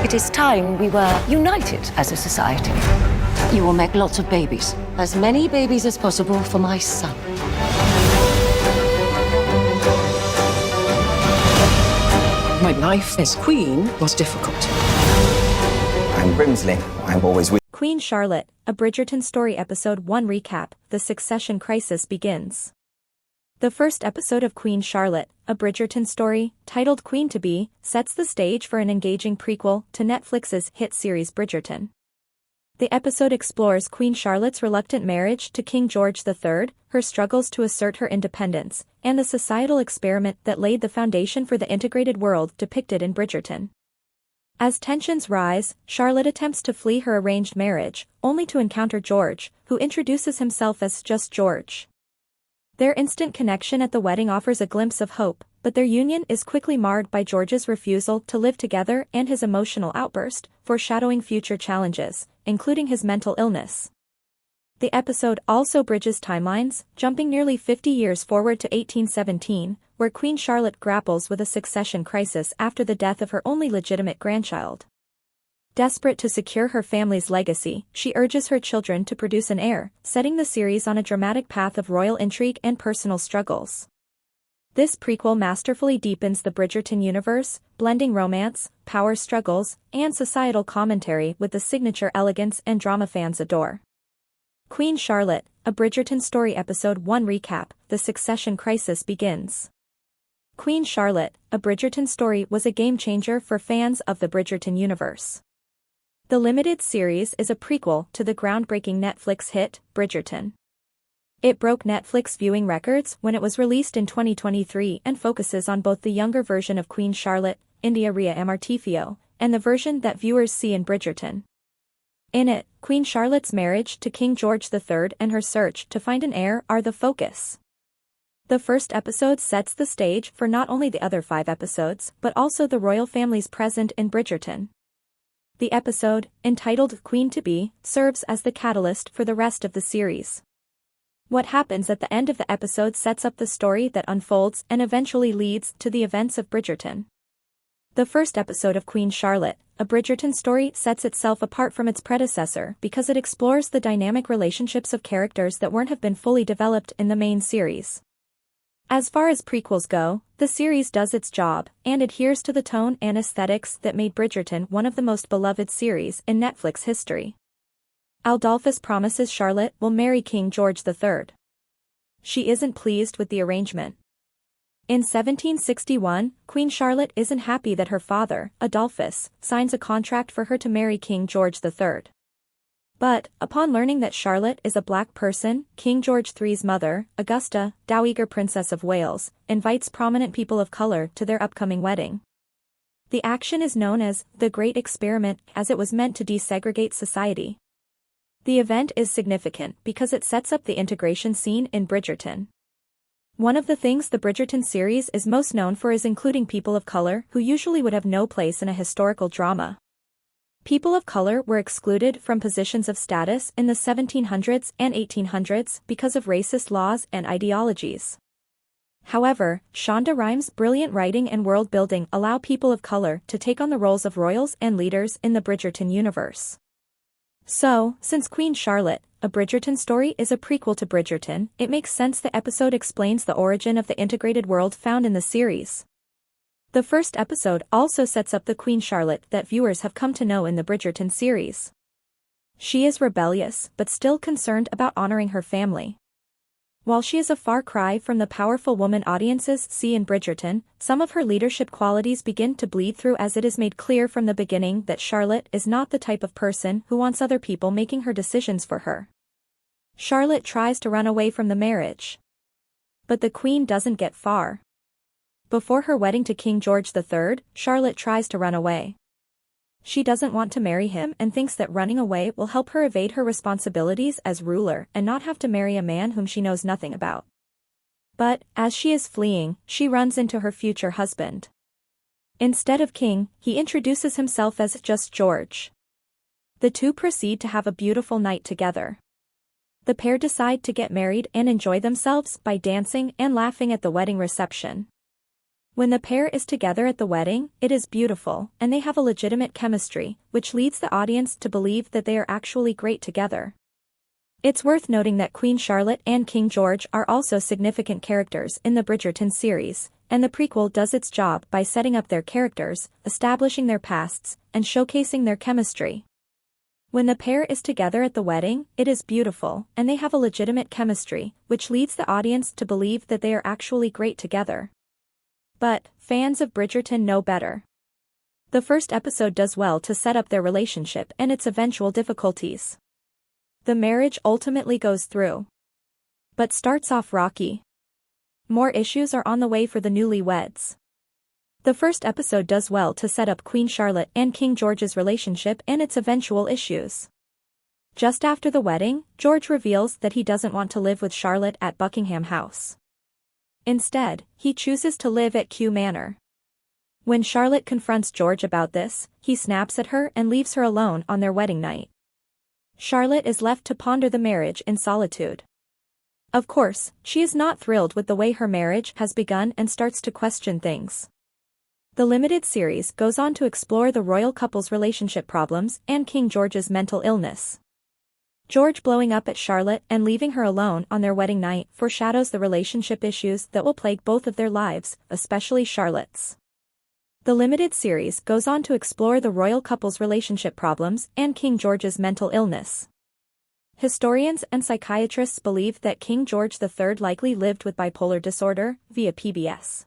It is time we were united as a society. You will make lots of babies. As many babies as possible for my son. My life as queen was difficult. I'm Brimsley. I'm always with Queen Charlotte, a Bridgerton story episode 1 recap, the succession crisis begins. The first episode of Queen Charlotte, a Bridgerton story, titled Queen to Be, sets the stage for an engaging prequel to Netflix's hit series Bridgerton. The episode explores Queen Charlotte's reluctant marriage to King George III, her struggles to assert her independence, and the societal experiment that laid the foundation for the integrated world depicted in Bridgerton. As tensions rise, Charlotte attempts to flee her arranged marriage, only to encounter George, who introduces himself as just George. Their instant connection at the wedding offers a glimpse of hope, but their union is quickly marred by George's refusal to live together and his emotional outburst, foreshadowing future challenges, including his mental illness. The episode also bridges timelines, jumping nearly 50 years forward to 1817, where Queen Charlotte grapples with a succession crisis after the death of her only legitimate grandchild. Desperate to secure her family's legacy, she urges her children to produce an heir, setting the series on a dramatic path of royal intrigue and personal struggles. This prequel masterfully deepens the Bridgerton universe, blending romance, power struggles, and societal commentary with the signature elegance and drama fans adore. Queen Charlotte, a Bridgerton story episode 1 recap, the succession crisis begins. Queen Charlotte, a Bridgerton story was a game-changer for fans of the Bridgerton universe. The limited series is a prequel to the groundbreaking Netflix hit, Bridgerton. It broke Netflix viewing records when it was released in 2023 and focuses on both the younger version of Queen Charlotte, India Rhea Amartifio, and the version that viewers see in Bridgerton. In it, Queen Charlotte's marriage to King George III and her search to find an heir are the focus. The first episode sets the stage for not only the other 5 episodes but also the royal families present in Bridgerton. The episode, entitled Queen to Be, serves as the catalyst for the rest of the series. What happens at the end of the episode sets up the story that unfolds and eventually leads to the events of Bridgerton. The first episode of Queen Charlotte, a Bridgerton story, sets itself apart from its predecessor because it explores the dynamic relationships of characters that wouldn't have been fully developed in the main series. As far as prequels go, the series does its job and adheres to the tone and aesthetics that made Bridgerton one of the most beloved series in Netflix history. Adolphus promises Charlotte will marry King George III. She isn't pleased with the arrangement. In 1761, Queen Charlotte isn't happy that her father, Adolphus, signs a contract for her to marry King George III. But, upon learning that Charlotte is a black person, King George III's mother, Augusta, Dowager Princess of Wales, invites prominent people of color to their upcoming wedding. The action is known as the Great Experiment, as it was meant to desegregate society. The event is significant because it sets up the integration scene in Bridgerton. One of the things the Bridgerton series is most known for is including people of color who usually would have no place in a historical drama. People of color were excluded from positions of status in the 1700s and 1800s because of racist laws and ideologies. However, Shonda Rhimes' brilliant writing and world-building allow people of color to take on the roles of royals and leaders in the Bridgerton universe. So, since Queen Charlotte, a Bridgerton story is a prequel to Bridgerton, it makes sense the episode explains the origin of the integrated world found in the series. The first episode also sets up the Queen Charlotte that viewers have come to know in the Bridgerton series. She is rebellious but still concerned about honoring her family. While she is a far cry from the powerful woman audiences see in Bridgerton, some of her leadership qualities begin to bleed through as it is made clear from the beginning that Charlotte is not the type of person who wants other people making her decisions for her. Charlotte tries to run away from the marriage. But the Queen doesn't get far. Before her wedding to King George III, Charlotte tries to run away. She doesn't want to marry him and thinks that running away will help her evade her responsibilities as ruler and not have to marry a man whom she knows nothing about. But, as she is fleeing, she runs into her future husband. Instead of King, he introduces himself as just George. The two proceed to have a beautiful night together. The pair decide to get married and enjoy themselves by dancing and laughing at the wedding reception. When the pair is together at the wedding, it is beautiful, and they have a legitimate chemistry, which leads the audience to believe that they are actually great together. It's worth noting that Queen Charlotte and King George are also significant characters in the Bridgerton series, and the prequel does its job by setting up their characters, establishing their pasts, and showcasing their chemistry. When the pair is together at the wedding, it is beautiful, and they have a legitimate chemistry, which leads the audience to believe that they are actually great together. But, fans of Bridgerton know better. The first episode does well to set up their relationship and its eventual difficulties. The marriage ultimately goes through, but starts off rocky. More issues are on the way for the newlyweds. The first episode does well to set up Queen Charlotte and King George's relationship and its eventual issues. Just after the wedding, George reveals that he doesn't want to live with Charlotte at Buckingham House. Instead, he chooses to live at Kew Manor. When Charlotte confronts George about this, he snaps at her and leaves her alone on their wedding night. Charlotte is left to ponder the marriage in solitude. Of course, she is not thrilled with the way her marriage has begun and starts to question things. The limited series goes on to explore the royal couple's relationship problems and King George's mental illness. George blowing up at Charlotte and leaving her alone on their wedding night foreshadows the relationship issues that will plague both of their lives, especially Charlotte's. The limited series goes on to explore the royal couple's relationship problems and King George's mental illness. Historians and psychiatrists believe that King George III likely lived with bipolar disorder via PBS.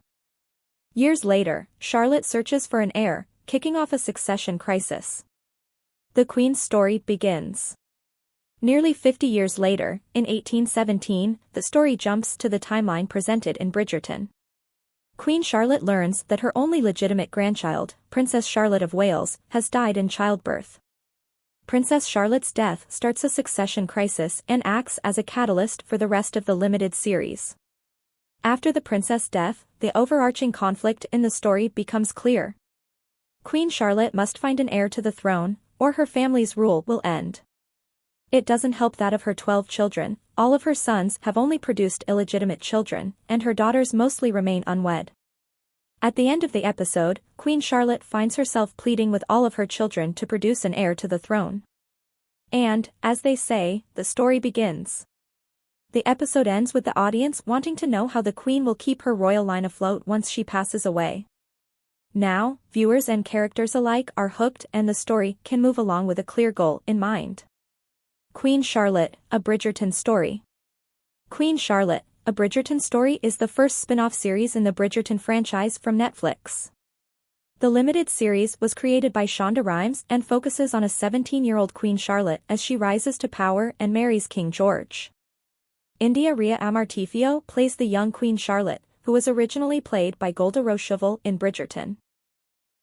Years later, Charlotte searches for an heir, kicking off a succession crisis. The Queen's story begins. Nearly 50 years later, in 1817, the story jumps to the timeline presented in Bridgerton. Queen Charlotte learns that her only legitimate grandchild, Princess Charlotte of Wales, has died in childbirth. Princess Charlotte's death starts a succession crisis and acts as a catalyst for the rest of the limited series. After the princess' death, the overarching conflict in the story becomes clear. Queen Charlotte must find an heir to the throne, or her family's rule will end. It doesn't help that of her 12 children, all of her sons have only produced illegitimate children, and her daughters mostly remain unwed. At the end of the episode, Queen Charlotte finds herself pleading with all of her children to produce an heir to the throne. And, as they say, the story begins. The episode ends with the audience wanting to know how the Queen will keep her royal line afloat once she passes away. Now, viewers and characters alike are hooked and the story can move along with a clear goal in mind. Queen Charlotte, a Bridgerton story. Queen Charlotte, a Bridgerton story is the first spin-off series in the Bridgerton franchise from Netflix. The limited series was created by Shonda Rhimes and focuses on a 17-year-old Queen Charlotte as she rises to power and marries King George. India Rhea Amartifio plays the young Queen Charlotte, who was originally played by Golda Rosheuvel in Bridgerton.